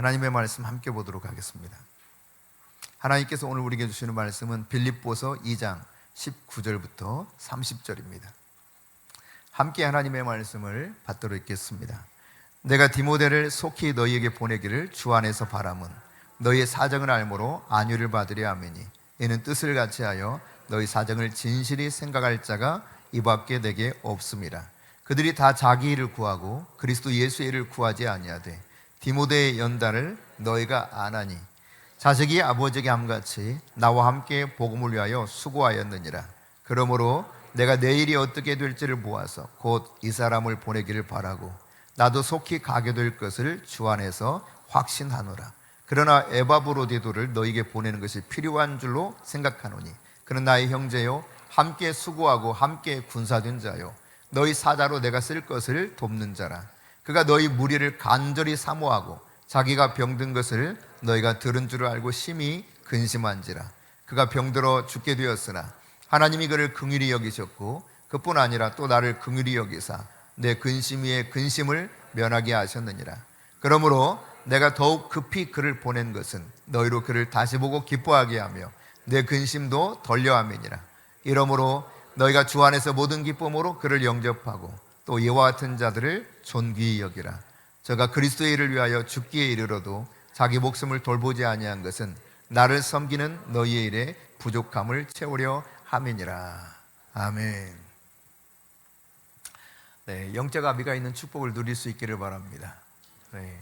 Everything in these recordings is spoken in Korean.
하나님의 말씀 함께 보도록 하겠습니다. 하나님께서 오늘 우리에게 주시는 말씀은 빌립보서 2장 19절부터 30절입니다. 함께 하나님의 말씀을 받도록 읽겠습니다. 내가 디모데를 속히 너희에게 보내기를 주 안에서 바람은 너희의 사정을 알므로 안위를 받으려 함이니 이는 뜻을 같이 하여 너희 사정을 진실히 생각할 자가 이밖에 내게 없음이라. 그들이 다 자기 일을 구하고 그리스도 예수의 일을 구하지 아니하되 디모데의 연단을 너희가 아나니 자식이 아버지에게 함같이 나와 함께 복음을 위하여 수고하였느니라. 그러므로 내가 내 일이 어떻게 될지를 보아서 곧 이 사람을 보내기를 바라고 나도 속히 가게 될 것을 주 안에서 확신하노라. 그러나 에바브로디도를 너희에게 보내는 것이 필요한 줄로 생각하노니 그는 나의 형제요 함께 수고하고 함께 군사된 자요 너희 사자로 내가 쓸 것을 돕는 자라. 그가 너희 무리를 간절히 사모하고 자기가 병든 것을 너희가 들은 줄을 알고 심히 근심한지라. 그가 병들어 죽게 되었으나 하나님이 그를 긍휼히 여기셨고 그뿐 아니라 또 나를 긍휼히 여기사 내 근심 위에 근심을 면하게 하셨느니라. 그러므로 내가 더욱 급히 그를 보낸 것은 너희로 그를 다시 보고 기뻐하게 하며 내 근심도 덜려 함이니라. 이러므로 너희가 주 안에서 모든 기쁨으로 그를 영접하고 또 이와 같은 자들을 존귀히 여기라. 저가 그리스도의 일을 위하여 죽기에 이르러도 자기 목숨을 돌보지 아니한 것은 나를 섬기는 너희의 일에 부족함을 채우려 함이니라. 아멘. 네, 영적 아비가 있는 축복을 누릴 수 있기를 바랍니다. 네,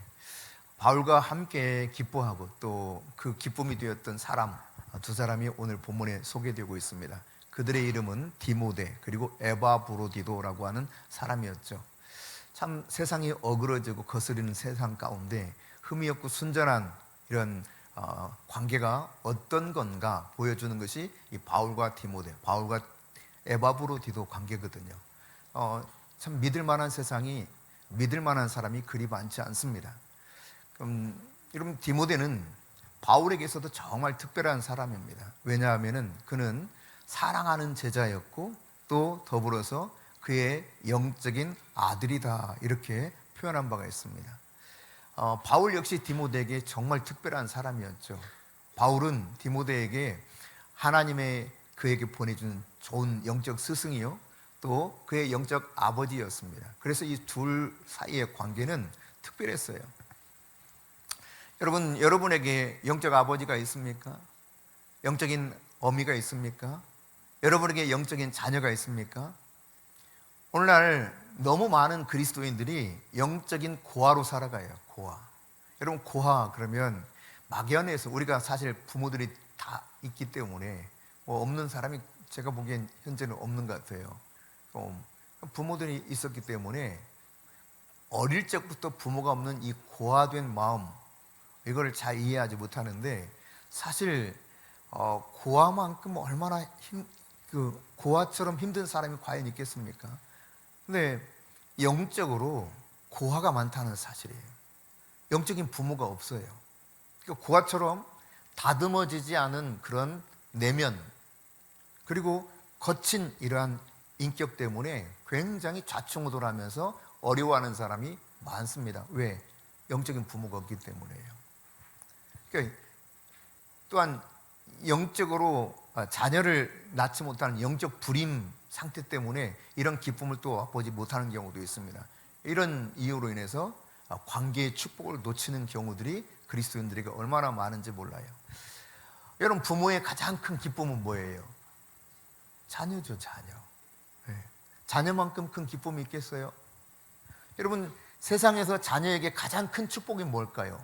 바울과 함께 기뻐하고 또 그 기쁨이 되었던 사람 두 사람이 오늘 본문에 소개되고 있습니다. 그들의 이름은 디모데 그리고 에바브로디도라고 하는 사람이었죠. 참 세상이 어그러지고 거스리는 세상 가운데 흠이 없고 순전한 이런 관계가 어떤 건가 보여주는 것이 이 바울과 디모데, 바울과 에바브로디도 관계거든요. 참 믿을 만한 세상이 믿을 만한 사람이 그리 많지 않습니다. 여러분 디모데는 바울에게서도 정말 특별한 사람입니다. 왜냐하면 그는 사랑하는 제자였고 또 더불어서 그의 영적인 아들이다 이렇게 표현한 바가 있습니다. 바울 역시 디모데에게 정말 특별한 사람이었죠. 바울은 디모데에게 하나님의 그에게 보내준 좋은 영적 스승이요 또 그의 영적 아버지였습니다. 그래서 이 둘 사이의 관계는 특별했어요. 여러분, 여러분에게 영적 아버지가 있습니까? 영적인 어미가 있습니까? 여러분에게 영적인 자녀가 있습니까? 오늘날 너무 많은 그리스도인들이 영적인 고아로 살아가요. 고아. 여러분 고아 그러면 막연해서 우리가 사실 부모들이 다 있기 때문에 뭐 없는 사람이 제가 보기엔 현재는 없는 것 같아요. 부모들이 있었기 때문에 어릴 적부터 부모가 없는 이 고아된 마음 이거를 잘 이해하지 못하는데 사실 고아만큼 얼마나 고아처럼 힘든 사람이 과연 있겠습니까? 근데 영적으로 고아가 많다는 사실이에요. 영적인 부모가 없어요. 그러니까 고아처럼 다듬어지지 않은 그런 내면 그리고 거친 이러한 인격 때문에 굉장히 좌충우돌하면서 어려워하는 사람이 많습니다. 왜? 영적인 부모가 없기 때문에요. 그러니까 또한 영적으로 자녀를 낳지 못하는 영적 불임 상태 때문에 이런 기쁨을 또 보지 못하는 경우도 있습니다. 이런 이유로 인해서 관계의 축복을 놓치는 경우들이 그리스도인들에게 얼마나 많은지 몰라요. 여러분 부모의 가장 큰 기쁨은 뭐예요? 자녀죠. 자녀. 네. 자녀만큼 큰 기쁨이 있겠어요? 여러분 세상에서 자녀에게 가장 큰 축복이 뭘까요?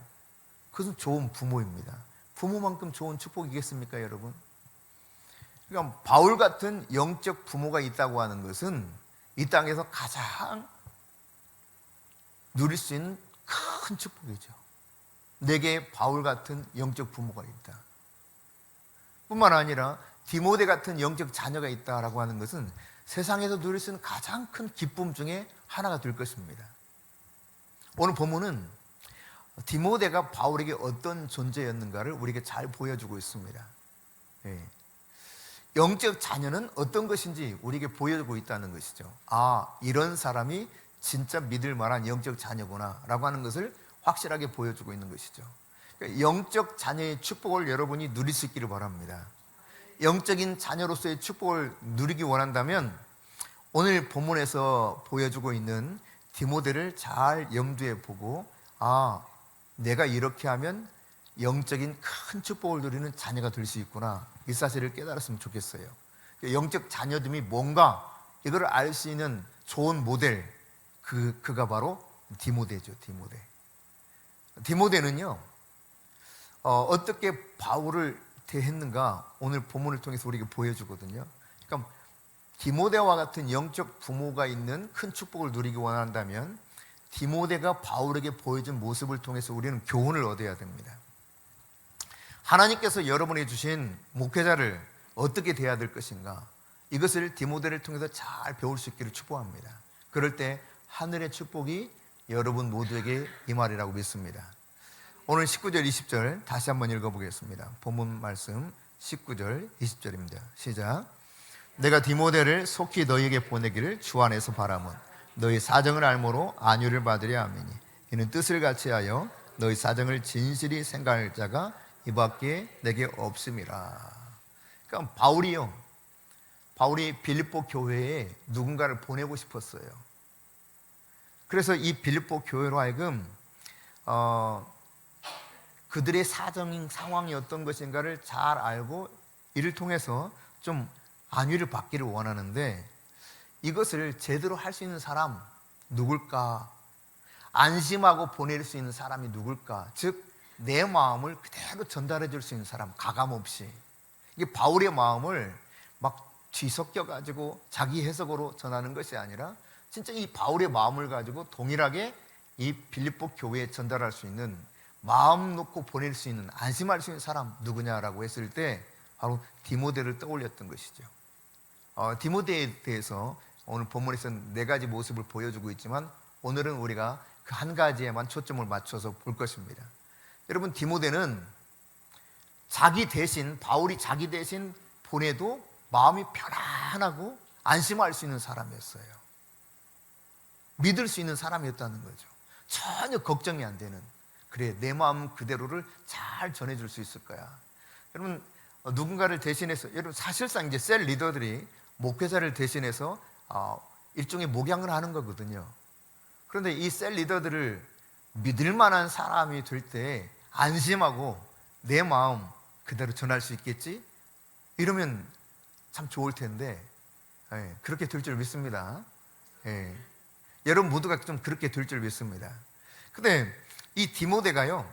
그것은 좋은 부모입니다. 부모만큼 좋은 축복이겠습니까 여러분? 그러니까 바울 같은 영적 부모가 있다고 하는 것은 이 땅에서 가장 누릴 수 있는 큰 축복이죠. 내게 바울 같은 영적 부모가 있다. 뿐만 아니라 디모데 같은 영적 자녀가 있다라고 하는 것은 세상에서 누릴 수 있는 가장 큰 기쁨 중에 하나가 될 것입니다. 오늘 본문은 디모데가 바울에게 어떤 존재였는가를 우리에게 잘 보여주고 있습니다. 예. 영적 자녀는 어떤 것인지 우리에게 보여주고 있다는 것이죠. 아, 이런 사람이 진짜 믿을 만한 영적 자녀구나 라고 하는 것을 확실하게 보여주고 있는 것이죠. 그러니까 영적 자녀의 축복을 여러분이 누릴 수 있기를 바랍니다. 영적인 자녀로서의 축복을 누리기 원한다면 오늘 본문에서 보여주고 있는 디모데를 잘 염두에 보고, 내가 이렇게 하면 영적인 큰 축복을 누리는 자녀가 될 수 있구나, 이 사실을 깨달았으면 좋겠어요. 영적 자녀됨이 뭔가 이걸 알 수 있는 좋은 모델, 그가 바로 디모데죠. 디모데는요, 어떻게 바울을 대했는가 오늘 본문을 통해서 우리에게 보여주거든요. 그러니까 디모데와 같은 영적 부모가 있는 큰 축복을 누리기 원한다면 디모데가 바울에게 보여준 모습을 통해서 우리는 교훈을 얻어야 됩니다. 하나님께서 여러분에게 주신 목회자를 어떻게 대해야 될 것인가, 이것을 디모데를 통해서 잘 배울 수 있기를 축복합니다. 그럴 때 하늘의 축복이 여러분 모두에게 임하리라고 믿습니다. 오늘 19절 20절 다시 한번 읽어보겠습니다. 본문 말씀 19절 20절입니다. 시작. 내가 디모데를 속히 너희에게 보내기를 주 안에서 바람은 너희 사정을 알므로 안위를 받으려 함이니 이는 뜻을 같이하여 너희 사정을 진실이 생각할 자가 이 밖에 내게 없음이라. 그러니까 바울이 빌립보 교회에 누군가를 보내고 싶었어요. 그래서 이 빌립보 교회로 하여금 그들의 사정인 상황이 어떤 것인가를 잘 알고 이를 통해서 좀 안위를 받기를 원하는데, 이것을 제대로 할 수 있는 사람 누굴까? 안심하고 보낼 수 있는 사람이 누굴까? 즉 내 마음을 그대로 전달해 줄 수 있는 사람, 가감없이. 이게 바울의 마음을 막 뒤섞여 가지고 자기 해석으로 전하는 것이 아니라 진짜 이 바울의 마음을 가지고 동일하게 이 빌립보 교회에 전달할 수 있는, 마음 놓고 보낼 수 있는, 안심할 수 있는 사람 누구냐라고 했을 때 바로 디모데를 떠올렸던 것이죠. 디모데에 대해서 오늘 본문에서 네 가지 모습을 보여주고 있지만 오늘은 우리가 그 한 가지에만 초점을 맞춰서 볼 것입니다. 여러분, 디모데는 바울이 자기 대신 보내도 마음이 편안하고 안심할 수 있는 사람이었어요. 믿을 수 있는 사람이었다는 거죠. 전혀 걱정이 안 되는, 그래 내 마음 그대로를 잘 전해줄 수 있을 거야. 여러분, 누군가를 대신해서, 여러분 사실상 이제 셀 리더들이 목회자를 대신해서 일종의 목양을 하는 거거든요. 그런데 이 셀 리더들을 믿을 만한 사람이 될 때 안심하고 내 마음 그대로 전할 수 있겠지? 이러면 참 좋을 텐데, 그렇게 될 줄 믿습니다. 여러분 모두가 좀 그렇게 될 줄 믿습니다. 근데 이 디모데가요,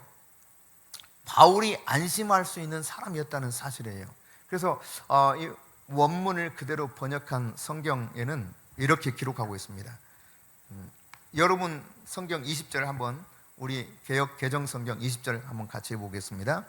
바울이 안심할 수 있는 사람이었다는 사실이에요. 그래서 이 원문을 그대로 번역한 성경에는 이렇게 기록하고 있습니다. 여러분 성경 20절 한번, 우리 개역 개정 성경 20절 한번 같이 보겠습니다.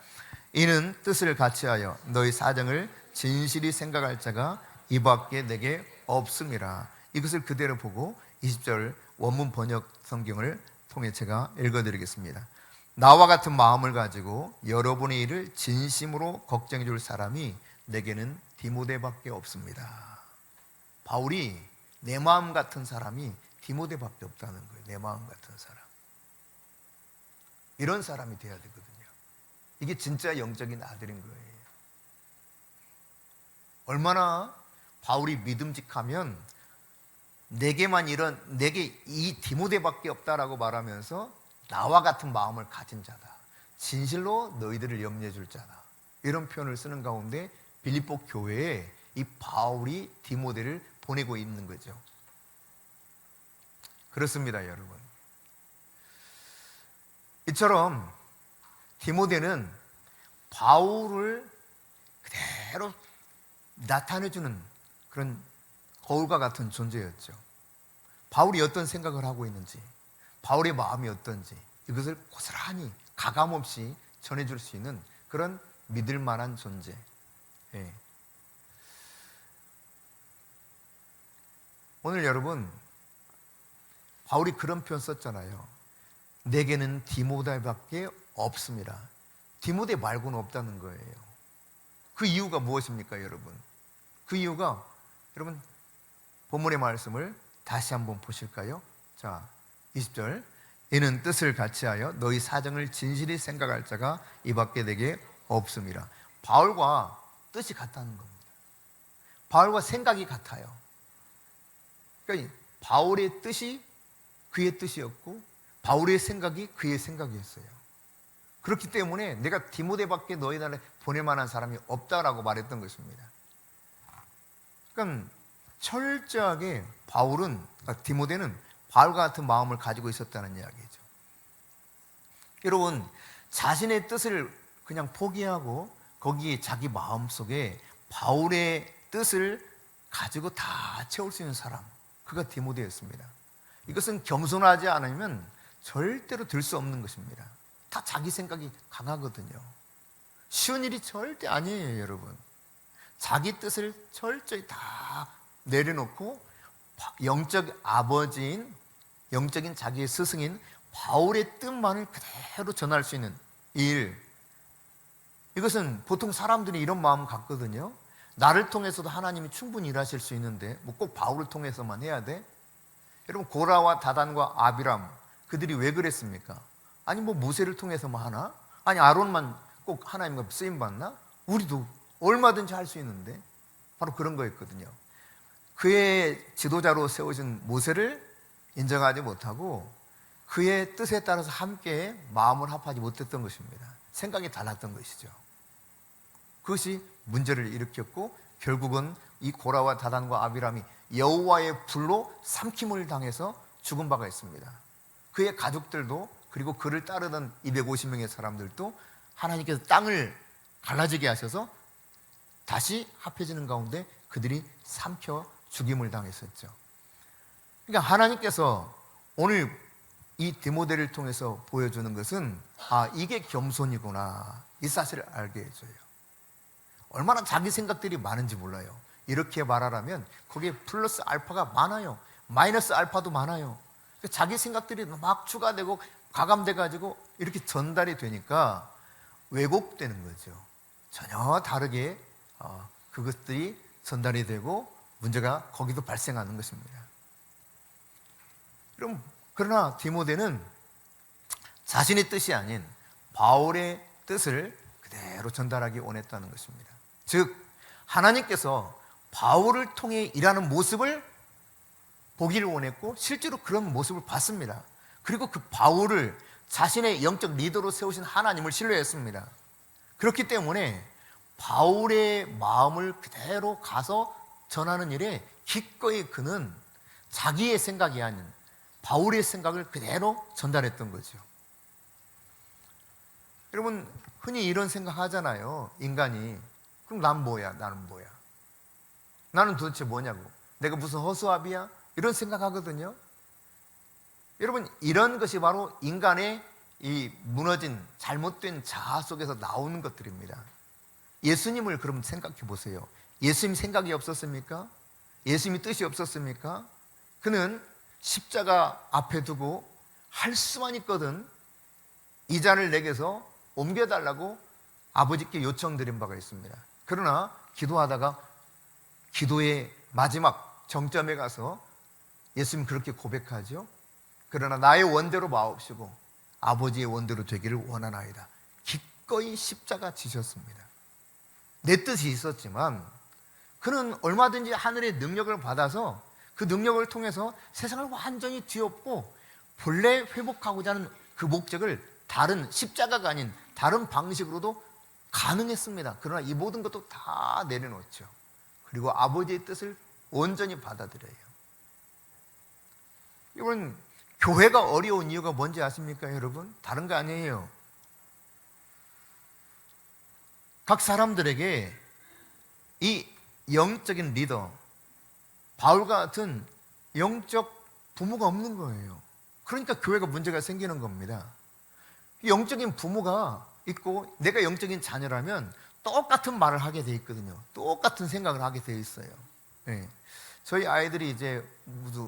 이는 뜻을 같이하여 너희 사정을 진실이 생각할 자가 이 밖에 내게 없음이라. 이것을 그대로 보고 20절 원문 번역 성경을 통해 제가 읽어드리겠습니다. 나와 같은 마음을 가지고 여러분의 일을 진심으로 걱정해 줄 사람이 내게는 디모데밖에 없습니다. 바울이 내 마음 같은 사람이 디모데밖에 없다는 거예요. 내 마음 같은 사람. 이런 사람이 돼야 되거든요. 이게 진짜 영적인 아들인 거예요. 얼마나 바울이 믿음직하면 내게 이 디모데밖에 없다라고 말하면서 나와 같은 마음을 가진 자다, 진실로 너희들을 염려해 줄 자다, 이런 표현을 쓰는 가운데 빌립보 교회에 이 바울이 디모데를 보내고 있는 거죠. 그렇습니다, 여러분. 이처럼 디모데는 바울을 그대로 나타내주는 그런 거울과 같은 존재였죠. 바울이 어떤 생각을 하고 있는지, 바울의 마음이 어떤지, 이것을 고스란히 가감없이 전해줄 수 있는 그런 믿을 만한 존재. 오늘 여러분, 바울이 그런 표현 썼잖아요. 내게는 디모데밖에 없습니다. 디모데 말고는 없다는 거예요. 그 이유가 무엇입니까, 여러분? 그 이유가, 여러분 본문의 말씀을 다시 한번 보실까요? 자, 20절. 이는 뜻을 같이하여 너희 사정을 진실히 생각할 자가 이밖에 내게 없음이라. 바울과 뜻이 같다는 겁니다. 바울과 생각이 같아요. 그러니까 바울의 뜻이 그의 뜻이었고 바울의 생각이 그의 생각이었어요. 그렇기 때문에 내가 디모데밖에 너희 나라에 보낼 만한 사람이 없다라고 말했던 것입니다. 그러니까 철저하게 디모데는 바울과 같은 마음을 가지고 있었다는 이야기죠. 여러분, 자신의 뜻을 그냥 포기하고 거기에 자기 마음속에 바울의 뜻을 가지고 다 채울 수 있는 사람, 그가 디모데였습니다. 이것은 겸손하지 않으면 절대로 될 수 없는 것입니다. 다 자기 생각이 강하거든요. 쉬운 일이 절대 아니에요, 여러분. 자기 뜻을 철저히 다 내려놓고 영적 아버지인, 영적인 자기의 스승인 바울의 뜻만을 그대로 전할 수 있는 일, 이것은 보통 사람들이 이런 마음 갖거든요. 나를 통해서도 하나님이 충분히 일하실 수 있는데 뭐 꼭 바울을 통해서만 해야 돼? 여러분, 고라와 다단과 아비람, 그들이 왜 그랬습니까? 아니 뭐 모세를 통해서만 하나? 아니 아론만 꼭 하나님과 쓰임받나? 우리도 얼마든지 할 수 있는데. 바로 그런 거였거든요. 그의 지도자로 세우신 모세를 인정하지 못하고 그의 뜻에 따라서 함께 마음을 합하지 못했던 것입니다. 생각이 달랐던 것이죠. 그것이 문제를 일으켰고 결국은 이 고라와 다단과 아비람이 여호와의 불로 삼킴을 당해서 죽은 바가 있습니다. 그의 가족들도, 그리고 그를 따르던 250명의 사람들도 하나님께서 땅을 갈라지게 하셔서 다시 합해지는 가운데 그들이 삼켜 죽임을 당했었죠. 그러니까 하나님께서 오늘 이 디모데를 통해서 보여주는 것은 이게 겸손이구나, 이 사실을 알게 해줘요. 얼마나 자기 생각들이 많은지 몰라요. 이렇게 말하라면 거기에 플러스 알파가 많아요. 마이너스 알파도 많아요. 자기 생각들이 막 추가되고 가감돼가지고 이렇게 전달이 되니까 왜곡되는 거죠. 전혀 다르게 그것들이 전달이 되고 문제가 거기도 발생하는 것입니다. 그러나 디모데는 자신의 뜻이 아닌 바울의 뜻을 그대로 전달하기 원했다는 것입니다. 즉 하나님께서 바울을 통해 일하는 모습을 보기를 원했고 실제로 그런 모습을 봤습니다. 그리고 그 바울을 자신의 영적 리더로 세우신 하나님을 신뢰했습니다. 그렇기 때문에 바울의 마음을 그대로 가서 전하는 일에 기꺼이 그는 자기의 생각이 아닌 바울의 생각을 그대로 전달했던 거죠. 여러분, 흔히 이런 생각 하잖아요. 인간이 그럼 난 뭐야? 나는 뭐야? 나는 도대체 뭐냐고? 내가 무슨 허수아비야? 이런 생각하거든요. 여러분, 이런 것이 바로 인간의 이 무너진 잘못된 자아 속에서 나오는 것들입니다. 예수님을 그럼 생각해 보세요. 예수님 생각이 없었습니까? 예수님이 뜻이 없었습니까? 그는 십자가 앞에 두고 할 수만 있거든 이 잔을 내게서 옮겨달라고 아버지께 요청드린 바가 있습니다. 그러나 기도하다가 기도의 마지막 정점에 가서 예수님 그렇게 고백하죠. 그러나 나의 원대로 마옵시고 아버지의 원대로 되기를 원하나이다. 기꺼이 십자가 지셨습니다. 내 뜻이 있었지만 그는 얼마든지 하늘의 능력을 받아서 그 능력을 통해서 세상을 완전히 뒤엎고 본래 회복하고자 하는 그 목적을 다른 십자가가 아닌 다른 방식으로도 가능했습니다. 그러나 이 모든 것도 다 내려놓죠. 그리고 아버지의 뜻을 온전히 받아들여요. 이건 교회가 어려운 이유가 뭔지 아십니까, 여러분? 다른 거 아니에요. 각 사람들에게 이 영적인 리더, 바울과 같은 영적 부모가 없는 거예요. 그러니까 교회가 문제가 생기는 겁니다. 영적인 부모가 있고 내가 영적인 자녀라면 똑같은 말을 하게 돼 있거든요. 똑같은 생각을 하게 돼 있어요. 네. 저희 아이들이 이제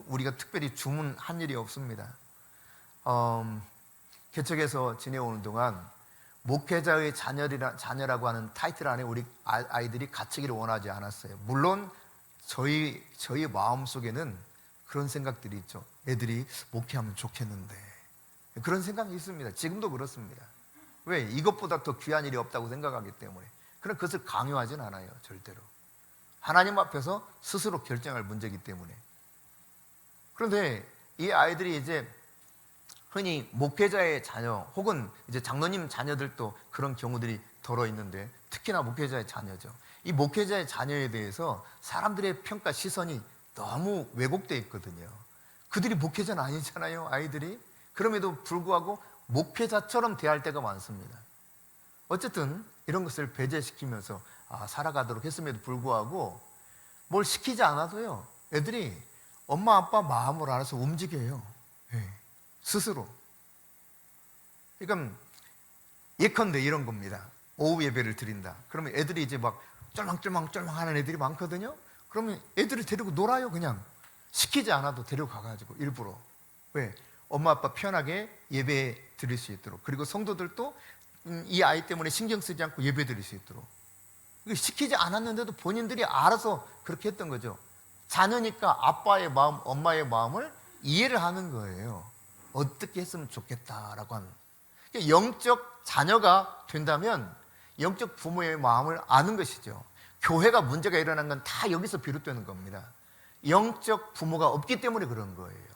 우리가 특별히 주문한 일이 없습니다. 개척에서 지내오는 동안 목회자의 자녀라고 하는 타이틀 안에 우리 아이들이 갇히기를 원하지 않았어요. 물론 저희 마음속에는 그런 생각들이 있죠. 애들이 목회하면 좋겠는데 그런 생각이 있습니다. 지금도 그렇습니다. 왜? 이것보다 더 귀한 일이 없다고 생각하기 때문에. 그런 것을 강요하진 않아요. 절대로. 하나님 앞에서 스스로 결정할 문제이기 때문에. 그런데 이 아이들이 이제 흔히 목회자의 자녀 혹은 이제 장로님 자녀들도 그런 경우들이 덜어 있는데, 특히나 목회자의 자녀죠. 이 목회자의 자녀에 대해서 사람들의 평가 시선이 너무 왜곡되어 있거든요. 그들이 목회자는 아니잖아요, 아이들이. 그럼에도 불구하고 목회자처럼 대할 때가 많습니다. 어쨌든 이런 것을 배제시키면서 살아가도록 했음에도 불구하고 뭘 시키지 않아도요, 애들이 엄마 아빠 마음으로 알아서 움직여요. 스스로. 그러니까 예컨대 이런 겁니다. 오후 예배를 드린다. 그러면 애들이 이제 막 쫄망쫄망 하는 애들이 많거든요. 그러면 애들을 데리고 놀아요. 그냥 시키지 않아도 데려가가지고 일부러. 왜? 엄마 아빠 편하게 예배 드릴 수 있도록. 그리고 성도들도 이 아이 때문에 신경 쓰지 않고 예배 드릴 수 있도록. 시키지 않았는데도 본인들이 알아서 그렇게 했던 거죠. 자녀니까 아빠의 마음, 엄마의 마음을 이해를 하는 거예요. 어떻게 했으면 좋겠다라고 하는. 영적 자녀가 된다면 영적 부모의 마음을 아는 것이죠. 교회가 문제가 일어난 건 다 여기서 비롯되는 겁니다. 영적 부모가 없기 때문에 그런 거예요.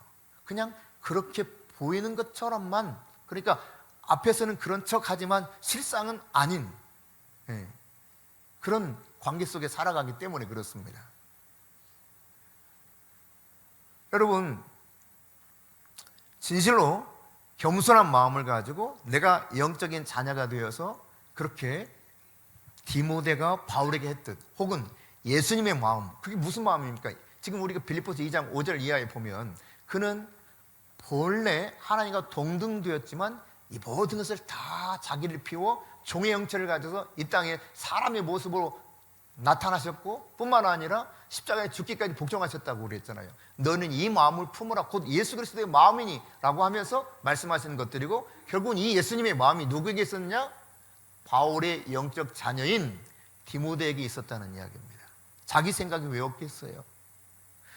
그냥 그렇게 보이는 것처럼만, 그러니까 앞에서는 그런 척 하지만 실상은 아닌 그런 관계 속에 살아가기 때문에 그렇습니다. 여러분, 진실로 겸손한 마음을 가지고 내가 영적인 자녀가 되어서 그렇게 디모데가 바울에게 했듯, 혹은 예수님의 마음, 그게 무슨 마음입니까? 지금 우리가 빌립보서 2장 5절 이하에 보면, 그는 본래 하나님과 동등되었지만 이 모든 것을 다 자기를 피워 종의 형체를 가져서 이 땅에 사람의 모습으로 나타나셨고, 뿐만 아니라 십자가에 죽기까지 복종하셨다고 그랬잖아요. 너는 이 마음을 품으라, 곧 예수 그리스도의 마음이니 라고 하면서 말씀하시는 것들이고, 결국은 이 예수님의 마음이 누구에게 있었냐? 바울의 영적 자녀인 디모데에게 있었다는 이야기입니다. 자기 생각이 왜 없겠어요?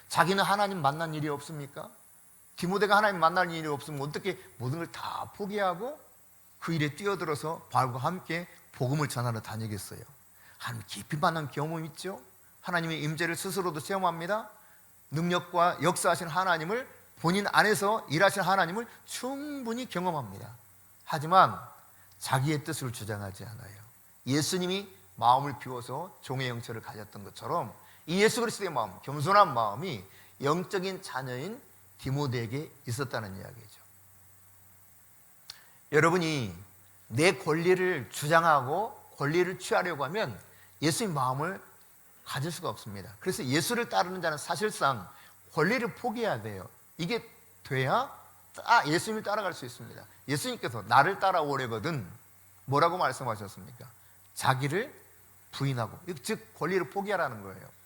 자기는 하나님 만난 일이 없습니까? 디모데가 하나님 만날 일이 없으면 어떻게 모든 걸 다 포기하고 그 일에 뛰어들어서 바울과 함께 복음을 전하러 다니겠어요? 하나님 깊이 만난 경험이 있죠. 하나님의 임재를 스스로도 체험합니다. 능력과 역사하신 하나님을, 본인 안에서 일하신 하나님을 충분히 경험합니다. 하지만 자기의 뜻을 주장하지 않아요. 예수님이 마음을 비워서 종의 형체를 가졌던 것처럼 이 예수 그리스도의 마음, 겸손한 마음이 영적인 자녀인 디모데에게 있었다는 이야기죠. 여러분이 내 권리를 주장하고 권리를 취하려고 하면 예수의 마음을 가질 수가 없습니다. 그래서 예수를 따르는 자는 사실상 권리를 포기해야 돼요. 이게 돼야 예수님을 따라갈 수 있습니다. 예수님께서 나를 따라오려거든 뭐라고 말씀하셨습니까? 자기를 부인하고, 즉 권리를 포기하라는 거예요.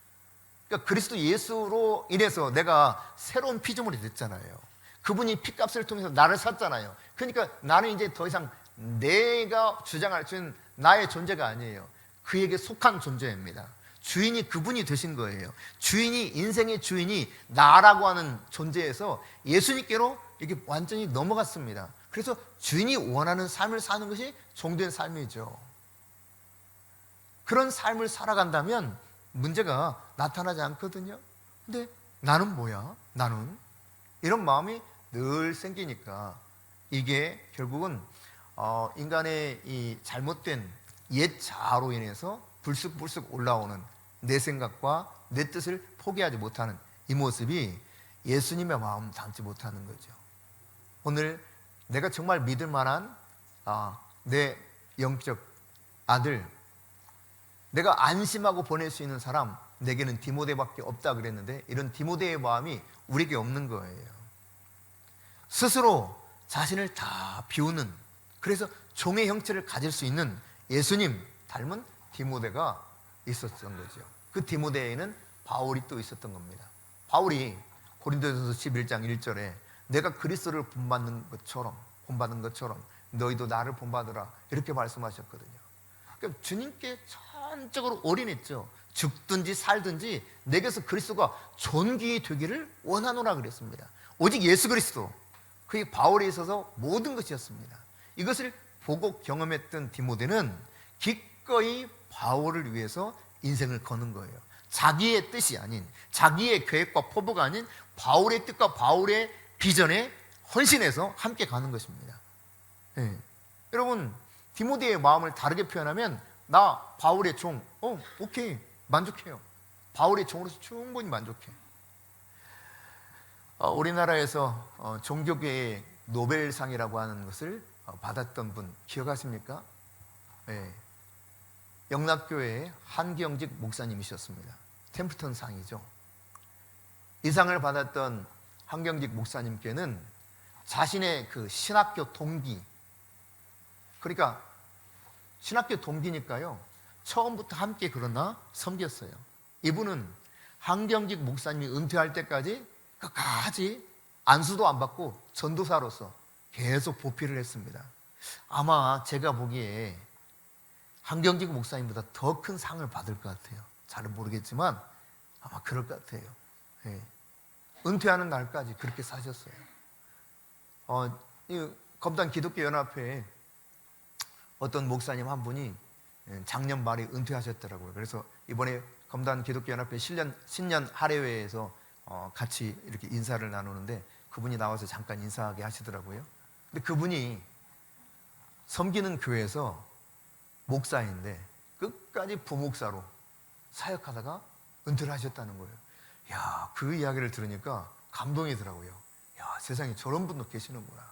그러니까 그리스도 예수로 인해서 내가 새로운 피조물이 됐잖아요. 그분이 피값을 통해서 나를 샀잖아요. 그러니까 나는 이제 더 이상 내가 주장할 수 있는 나의 존재가 아니에요. 그에게 속한 존재입니다. 주인이 그분이 되신 거예요. 주인이, 인생의 주인이 나라고 하는 존재에서 예수님께로 이게 완전히 넘어갔습니다. 그래서 주인이 원하는 삶을 사는 것이 종된 삶이죠. 그런 삶을 살아간다면 문제가 나타나지 않거든요. 근데 나는 뭐야? 나는 이런 마음이 늘 생기니까 이게 결국은 인간의 이 잘못된 옛 자아로 인해서 불쑥불쑥 올라오는 내 생각과 내 뜻을 포기하지 못하는 이 모습이 예수님의 마음 담지 못하는 거죠. 오늘 내가 정말 믿을 만한 내 영적 아들, 내가 안심하고 보낼 수 있는 사람, 내게는 디모데밖에 없다 그랬는데 이런 디모데의 마음이 우리에게 없는 거예요. 스스로 자신을 다 비우는, 그래서 종의 형체를 가질 수 있는 예수님 닮은 디모데가 있었던 거죠. 그 디모데에는 바울이 또 있었던 겁니다. 바울이 고린도전서 11장 1절에 내가 그리스도를 본받는 것처럼 너희도 나를 본받으라 이렇게 말씀하셨거든요. 그러니까 주님께 전적으로 올인했죠. 죽든지 살든지 내게서 그리스도가 존귀히 되기를 원하노라 그랬습니다. 오직 예수 그리스도, 그게 바울에 있어서 모든 것이었습니다. 이것을 보고 경험했던 디모데는 기꺼이 바울을 위해서 인생을 거는 거예요. 자기의 뜻이 아닌, 자기의 계획과 포부가 아닌 바울의 뜻과 바울의 비전에 헌신해서 함께 가는 것입니다. 네. 여러분, 디모데의 마음을 다르게 표현하면 나 바울의 종, 오케이, 만족해요. 바울의 종으로서 충분히 만족해. 우리나라에서 종교계의 노벨상이라고 하는 것을 받았던 분 기억하십니까? 네. 영락교회의 한경직 목사님이셨습니다. 템플턴 상이죠. 이 상을 받았던 한경직 목사님께는 자신의 그 신학교 동기, 그러니까 신학교 동기니까요, 처음부터 함께 그러나 섬겼어요. 이분은 한경직 목사님이 은퇴할 때까지 끝까지 안수도 안 받고 전도사로서 계속 보필을 했습니다. 아마 제가 보기에 한경직 목사님보다 더 큰 상을 받을 것 같아요. 잘은 모르겠지만 아마 그럴 것 같아요. 네. 은퇴하는 날까지 그렇게 사셨어요. 이 검단 기독교 연합회에 어떤 목사님 한 분이 작년 말에 은퇴하셨더라고요. 그래서 이번에 검단 기독교 연합회 신년 할애회에서 같이 이렇게 인사를 나누는데 그분이 나와서 잠깐 인사하게 하시더라고요. 근데 그분이 섬기는 교회에서 목사인데 끝까지 부목사로 사역하다가 은퇴를 하셨다는 거예요. 야, 그 이야기를 들으니까 감동이더라고요. 야, 세상에 저런 분도 계시는구나.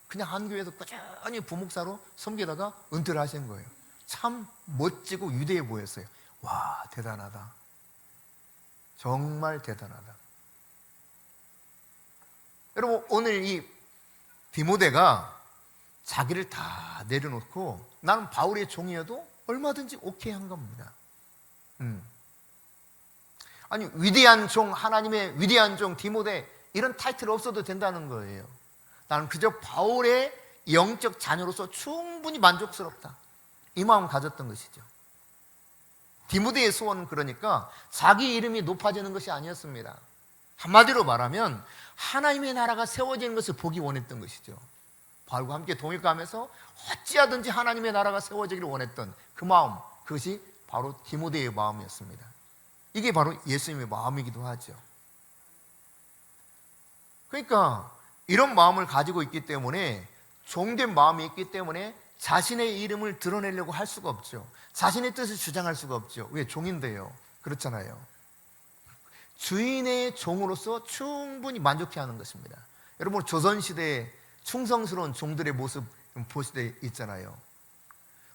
그냥 한 교회에서 꾸준히 부목사로 섬기다가 은퇴를 하신 거예요. 참 멋지고 위대해 보였어요. 와, 대단하다. 정말 대단하다. 여러분, 오늘 이 디모데가 자기를 다 내려놓고 나는 바울의 종이어도 얼마든지 오케이 한 겁니다. 아니, 위대한 종, 하나님의 위대한 종 디모데, 이런 타이틀 없어도 된다는 거예요. 나는 그저 바울의 영적 자녀로서 충분히 만족스럽다, 이 마음 가졌던 것이죠. 디모데의 소원은 그러니까 자기 이름이 높아지는 것이 아니었습니다. 한마디로 말하면 하나님의 나라가 세워지는 것을 보기 원했던 것이죠. 바울과 함께 동역하면서 어찌하든지 하나님의 나라가 세워지기를 원했던 그 마음, 그것이 바로 디모데의 마음이었습니다. 이게 바로 예수님의 마음이기도 하죠. 그러니까 이런 마음을 가지고 있기 때문에, 종된 마음이 있기 때문에 자신의 이름을 드러내려고 할 수가 없죠. 자신의 뜻을 주장할 수가 없죠. 왜? 종인데요. 그렇잖아요. 주인의 종으로서 충분히 만족해하는 것입니다. 여러분, 조선시대에 충성스러운 종들의 모습 보실 때 있잖아요.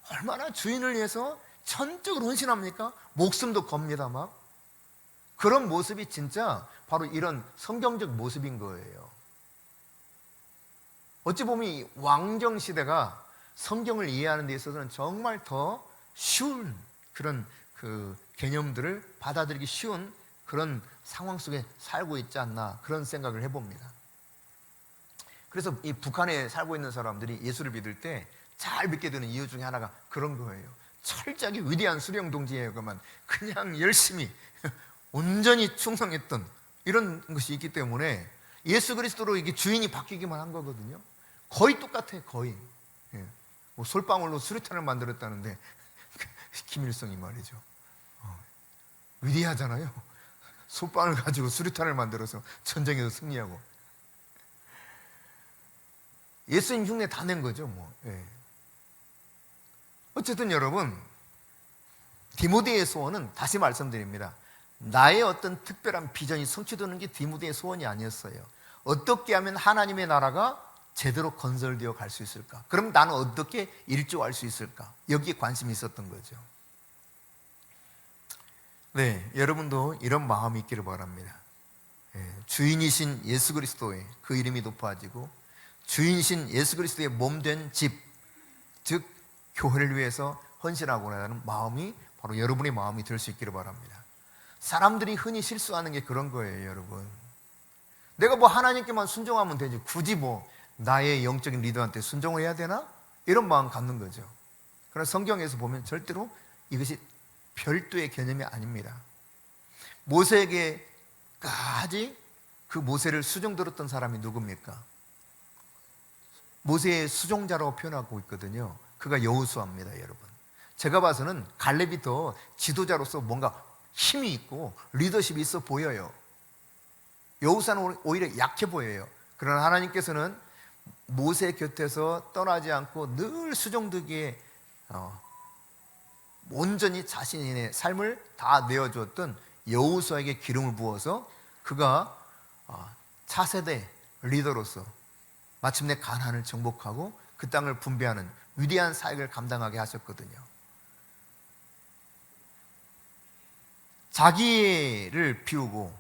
얼마나 주인을 위해서 전적으로 헌신합니까? 목숨도 겁니다. 막 그런 모습이 진짜 바로 이런 성경적 모습인 거예요. 어찌 보면 이 왕정시대가 성경을 이해하는 데 있어서는 정말 더 쉬운 그런 그 개념들을 받아들이기 쉬운 그런 상황 속에 살고 있지 않나, 그런 생각을 해봅니다. 그래서 이 북한에 살고 있는 사람들이 예수를 믿을 때 잘 믿게 되는 이유 중에 하나가 그런 거예요. 철저하게 위대한 수령 동지에게만 그냥 열심히 온전히 충성했던 이런 것이 있기 때문에 예수 그리스도로 이게 주인이 바뀌기만 한 거거든요. 거의 똑같아요. 거의. 뭐 솔방울로 수류탄을 만들었다는데 김일성이 말이죠. 위대하잖아요. 솔방울 가지고 수류탄을 만들어서 전쟁에서 승리하고. 예수님 흉내 다 낸 거죠. 뭐. 어쨌든 여러분, 디모데의 소원은 다시 말씀드립니다. 나의 어떤 특별한 비전이 성취되는 게 디모데의 소원이 아니었어요. 어떻게 하면 하나님의 나라가 제대로 건설되어 갈 수 있을까? 그럼 나는 어떻게 일조할 수 있을까? 여기에 관심이 있었던 거죠. 네, 여러분도 이런 마음이 있기를 바랍니다. 주인이신 예수 그리스도의 그 이름이 높아지고 주인이신 예수 그리스도의 몸된 집, 즉 교회를 위해서 헌신하고자 하는 마음이 바로 여러분의 마음이 될 수 있기를 바랍니다. 사람들이 흔히 실수하는 게 그런 거예요, 여러분. 내가 뭐 하나님께만 순종하면 되지, 굳이 뭐 나의 영적인 리더한테 순종을 해야 되나? 이런 마음 갖는 거죠. 그러나 성경에서 보면 절대로 이것이 별도의 개념이 아닙니다. 모세에게까지 그 모세를 수종 들었던 사람이 누굽니까? 모세의 수종자라고 표현하고 있거든요. 그가 여호수아입니다, 여러분. 제가 봐서는 갈렙이 더 지도자로서 뭔가 힘이 있고 리더십이 있어 보여요. 여호수아는 오히려 약해 보여요. 그러나 하나님께서는 모세 곁에서 떠나지 않고 늘 수종되기에 온전히 자신의 삶을 다 내어주었던 여호수아에게 기름을 부어서 그가 차세대 리더로서 마침내 가나안을 정복하고 그 땅을 분배하는 위대한 사역을 감당하게 하셨거든요. 자기를 비우고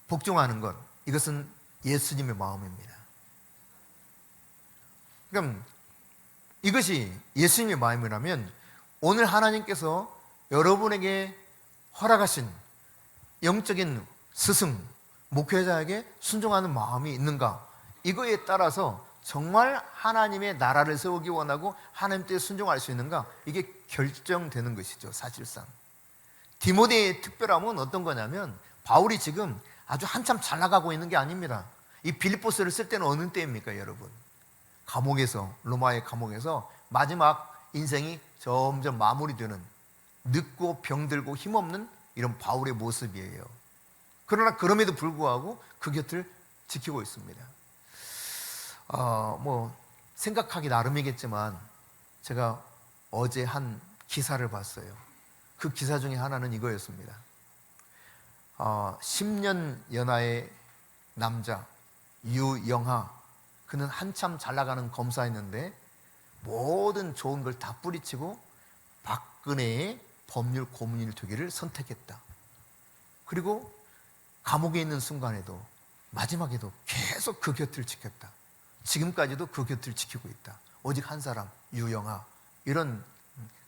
복종하는 것, 이것은 예수님의 마음입니다. 그럼 이것이 예수님의 마음이라면 오늘 하나님께서 여러분에게 허락하신 영적인 스승, 목회자에게 순종하는 마음이 있는가? 이거에 따라서 정말 하나님의 나라를 세우기 원하고 하나님 뜻에 순종할 수 있는가? 이게 결정되는 것이죠, 사실상. 디모데의 특별함은 어떤 거냐면 바울이 지금 아주 한참 잘 나가고 있는 게 아닙니다. 이 빌립보서를 쓸 때는 어느 때입니까, 여러분? 감옥에서, 로마의 감옥에서 마지막 인생이 점점 마무리되는, 늙고 병들고 힘없는 이런 바울의 모습이에요. 그러나 그럼에도 불구하고 그 곁을 지키고 있습니다. 생각하기 나름이겠지만 제가 어제 한 기사를 봤어요. 그 기사 중에 하나는 이거였습니다. 10년 연하의 남자 유영하, 그는 한참 잘 나가는 검사였는데 모든 좋은 걸 다 뿌리치고 박근혜의 법률 고문이 되기를 선택했다. 그리고 감옥에 있는 순간에도 마지막에도 계속 그 곁을 지켰다. 지금까지도 그 곁을 지키고 있다. 오직 한 사람, 유영하. 이런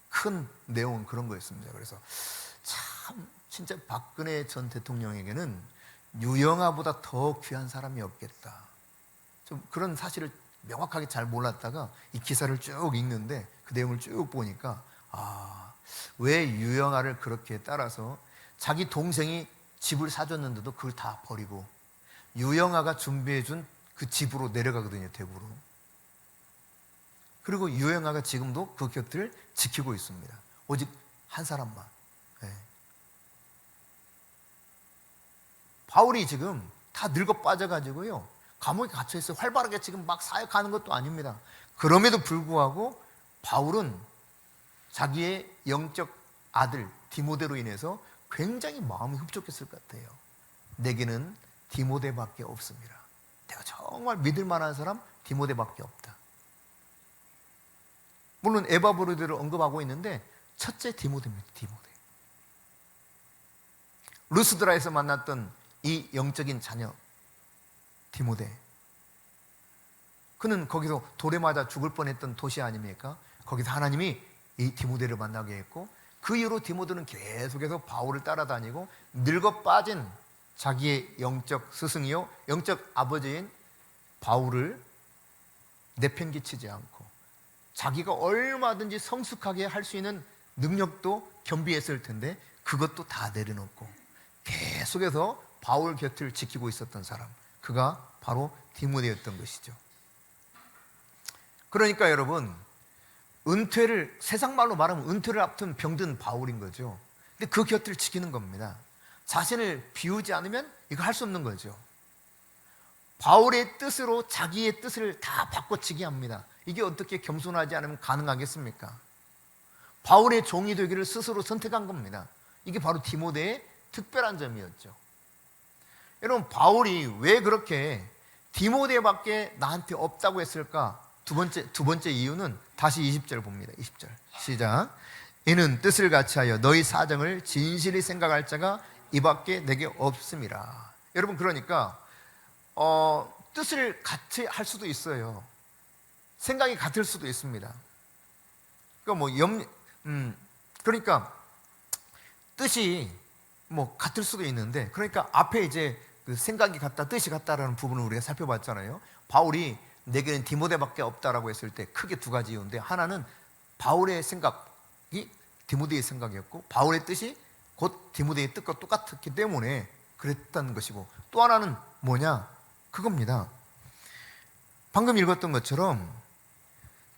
큰 내용은 그런 거였습니다. 그래서 참 진짜 박근혜 전 대통령에게는 유영하보다 더 귀한 사람이 없겠다. 좀 그런 사실을 명확하게 잘 몰랐다가 이 기사를 쭉 읽는데 그 내용을 쭉 보니까 왜 유영하를 그렇게 따라서 자기 동생이 집을 사줬는데도 그걸 다 버리고 유영하가 준비해준 그 집으로 내려가거든요, 대구로. 그리고 유영하가 지금도 그 곁을 지키고 있습니다. 오직 한 사람만. 네. 바울이 지금 다 늙어 빠져가지고요, 감옥에 갇혀있어요. 활발하게 지금 막 사역하는 것도 아닙니다. 그럼에도 불구하고 바울은 자기의 영적 아들 디모데로 인해서 굉장히 마음이 흡족했을 것 같아요. 내게는 디모데밖에 없습니다. 내가 정말 믿을 만한 사람 디모데밖에 없다. 물론 에바브로드를 언급하고 있는데 첫째 디모데입니다. 디모데. 루스드라에서 만났던 이 영적인 자녀 디모데, 그는 거기서 돌에 맞아 죽을 뻔했던 도시 아닙니까? 거기서 하나님이 이 디모데를 만나게 했고 그 이후로 디모데는 계속해서 바울을 따라다니고 늙어 빠진 자기의 영적 스승이요 영적 아버지인 바울을 내팽개치지 않고 자기가 얼마든지 성숙하게 할 수 있는 능력도 겸비했을 텐데 그것도 다 내려놓고 계속해서 바울 곁을 지키고 있었던 사람, 그가 바로 디모데였던 것이죠. 그러니까 여러분, 은퇴를, 세상 말로 말하면 은퇴를 앞둔 병든 바울인 거죠. 근데 그 곁을 지키는 겁니다. 자신을 비우지 않으면 이거 할 수 없는 거죠. 바울의 뜻으로 자기의 뜻을 다 바꿔치기 합니다. 이게 어떻게 겸손하지 않으면 가능하겠습니까? 바울의 종이 되기를 스스로 선택한 겁니다. 이게 바로 디모데의 특별한 점이었죠. 여러분, 바울이 왜 그렇게 디모데밖에 나한테 없다고 했을까? 두 번째 이유는 다시 20절 봅니다. 20절 시작. 이는 뜻을 같이하여 너희 사정을 진실히 생각할 자가 이밖에 내게 없음이라. 여러분, 그러니까 뜻을 같이 할 수도 있어요. 생각이 같을 수도 있습니다. 그러니까 뜻이 같을 수도 있는데, 그러니까 앞에 이제 그 생각이 같다, 뜻이 같다라는 부분을 우리가 살펴봤잖아요. 바울이 내게는 디모데밖에 없다라고 했을 때 크게 두 가지 이유인데, 하나는 바울의 생각이 디모데의 생각이었고 바울의 뜻이 곧 디모데의 뜻과 똑같았기 때문에 그랬다는 것이고, 또 하나는 뭐냐? 그겁니다. 방금 읽었던 것처럼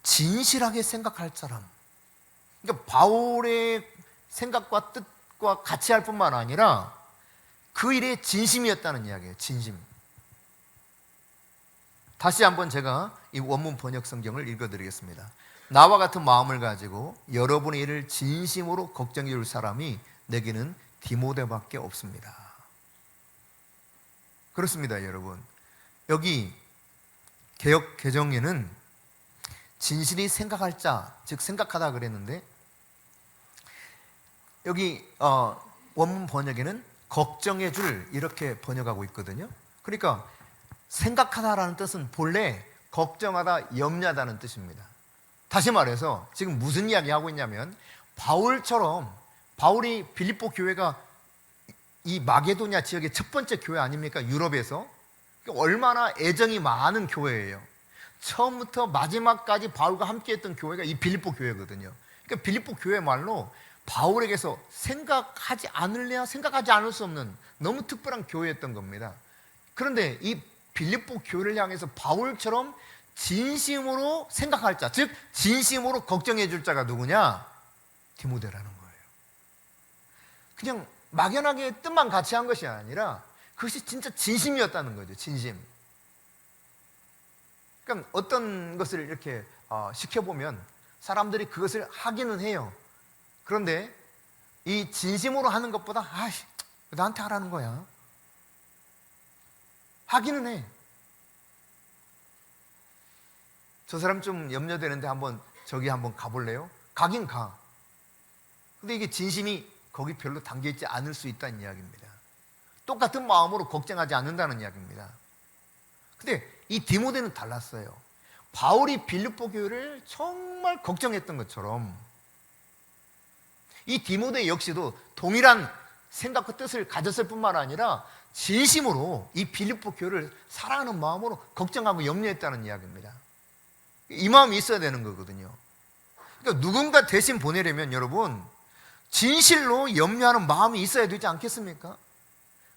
진실하게 생각할 사람. 그러니까 바울의 생각과 뜻과 같이 할 뿐만 아니라 그 일에 진심이었다는 이야기예요. 진심. 다시 한번 제가 이 원문 번역 성경을 읽어드리겠습니다. 나와 같은 마음을 가지고 여러분의 일을 진심으로 걱정해 줄 사람이 내게는 디모데밖에 없습니다. 그렇습니다, 여러분. 여기 개역 개정에는 진실이 생각할 자, 즉 생각하다 그랬는데, 여기 원문 번역에는 걱정해 줄 이렇게 번역하고 있거든요. 그러니까 생각하다라는 뜻은 본래 걱정하다, 염려하다는 뜻입니다. 다시 말해서 지금 무슨 이야기 하고 있냐면, 바울이 빌립보 교회가 이 마게도냐 지역의 첫 번째 교회 아닙니까? 유럽에서 얼마나 애정이 많은 교회예요. 처음부터 마지막까지 바울과 함께했던 교회가 이 빌립보 교회거든요. 그러니까 빌립보 교회 말로 바울에게서 생각하지 않을래야 생각하지 않을 수 없는 너무 특별한 교회였던 겁니다. 그런데 이 빌립보 교회를 향해서 바울처럼 진심으로 생각할 자, 즉 진심으로 걱정해 줄 자가 누구냐? 디모데라는 거예요. 그냥 막연하게 뜻만 같이 한 것이 아니라 그것이 진짜 진심이었다는 거죠. 진심. 그러니까 어떤 것을 이렇게 시켜보면 사람들이 그것을 하기는 해요. 그런데 이 진심으로 하는 것보다 나한테 하라는 거야, 하기는 해. 저 사람 좀 염려되는데 저기 한번 가볼래요? 가긴 가. 근데 이게 진심이 거기 별로 담겨있지 않을 수 있다는 이야기입니다. 똑같은 마음으로 걱정하지 않는다는 이야기입니다. 근데 이 디모데는 달랐어요. 바울이 빌립보 교회를 정말 걱정했던 것처럼 이 디모데 역시도 동일한 생각과 뜻을 가졌을 뿐만 아니라 진심으로 이 빌립보 교회를 사랑하는 마음으로 걱정하고 염려했다는 이야기입니다. 이 마음이 있어야 되는 거거든요. 그러니까 누군가 대신 보내려면 여러분, 진실로 염려하는 마음이 있어야 되지 않겠습니까?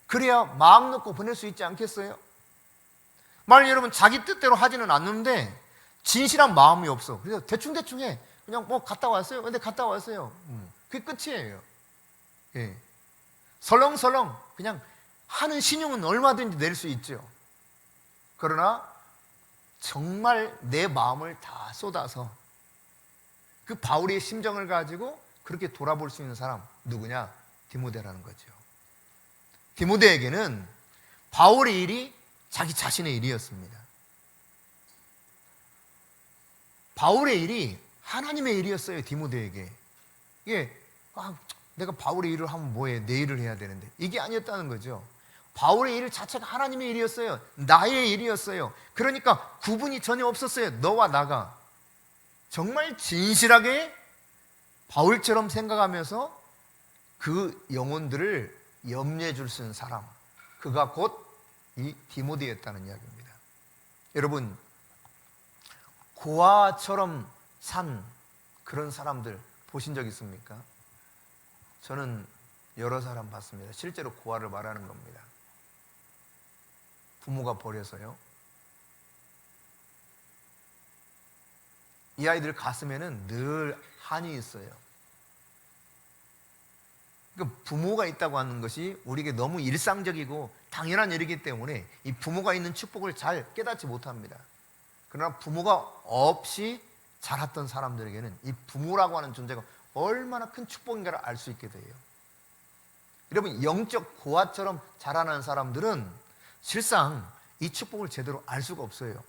그래야 마음 놓고 보낼 수 있지 않겠어요? 만약 여러분 자기 뜻대로 하지는 않는데 진실한 마음이 없어. 그래서 대충대충 해. 그냥 갔다 왔어요. 근데 갔다 왔어요. 그게 끝이에요. 예. 설렁설렁 그냥 하는 신용은 얼마든지 낼 수 있죠. 그러나 정말 내 마음을 다 쏟아서 그 바울의 심정을 가지고 그렇게 돌아볼 수 있는 사람 누구냐? 디모데라는 거죠. 디모데에게는 바울의 일이 자기 자신의 일이었습니다. 바울의 일이 하나님의 일이었어요. 디모데에게. 이게 내가 바울의 일을 하면 뭐해? 내 일을 해야 되는데, 이게 아니었다는 거죠. 바울의 일 자체가 하나님의 일이었어요. 나의 일이었어요. 그러니까 구분이 전혀 없었어요. 너와 나가. 정말 진실하게 바울처럼 생각하면서 그 영혼들을 염려해 줄 수 있는 사람, 그가 곧 이 디모데였다는 이야기입니다. 여러분, 고아처럼 산 그런 사람들 보신 적 있습니까? 저는 여러 사람 봤습니다. 실제로 고아를 말하는 겁니다. 부모가 버려서요. 이 아이들 가슴에는 늘 한이 있어요. 그러니까 부모가 있다고 하는 것이 우리에게 너무 일상적이고 당연한 일이기 때문에 이 부모가 있는 축복을 잘 깨닫지 못합니다. 그러나 부모가 없이 자랐던 사람들에게는 이 부모라고 하는 존재가 얼마나 큰 축복인가를 알 수 있게 돼요. 여러분, 영적 고아처럼 자라는 사람들은 실상 이 축복을 제대로 알 수가 없어요.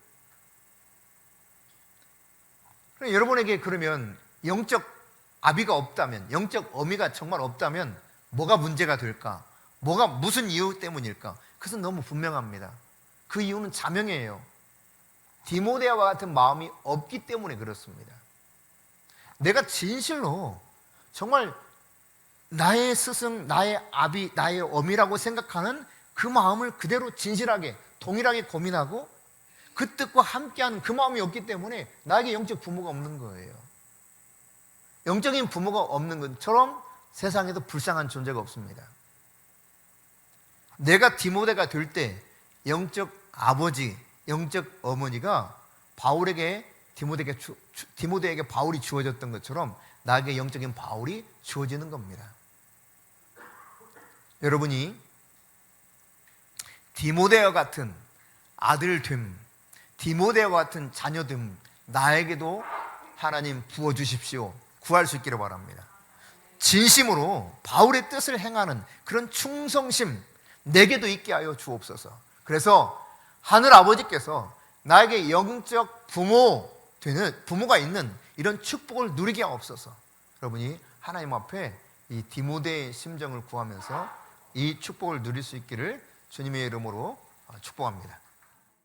여러분에게 그러면 영적 아비가 없다면, 영적 어미가 정말 없다면 뭐가 문제가 될까? 무슨 이유 때문일까? 그것은 너무 분명합니다. 그 이유는 자명해요. 디모데와 같은 마음이 없기 때문에 그렇습니다. 내가 진실로 정말 나의 스승, 나의 아비, 나의 어미라고 생각하는 그 마음을 그대로 진실하게 동일하게 고민하고 그 뜻과 함께하는 그 마음이 없기 때문에 나에게 영적 부모가 없는 거예요. 영적인 부모가 없는 것처럼 세상에도 불쌍한 존재가 없습니다. 내가 디모데가 될 때 영적 아버지, 영적 어머니가 바울에게 디모데에게 바울이 주어졌던 것처럼 나에게 영적인 바울이 주어지는 겁니다. 여러분이 디모데와 같은 아들됨, 디모데와 같은 자녀됨 나에게도 하나님 부어주십시오. 구할 수 있기를 바랍니다. 진심으로 바울의 뜻을 행하는 그런 충성심 내게도 있게 하여 주옵소서. 그래서 하늘 아버지께서 나에게 영적 부모가 있는 이런 축복을 누리게 하옵소서. 여러분이 하나님 앞에 이 디모데의 심정을 구하면서 이 축복을 누릴 수 있기를 주님의 이름으로 축복합니다.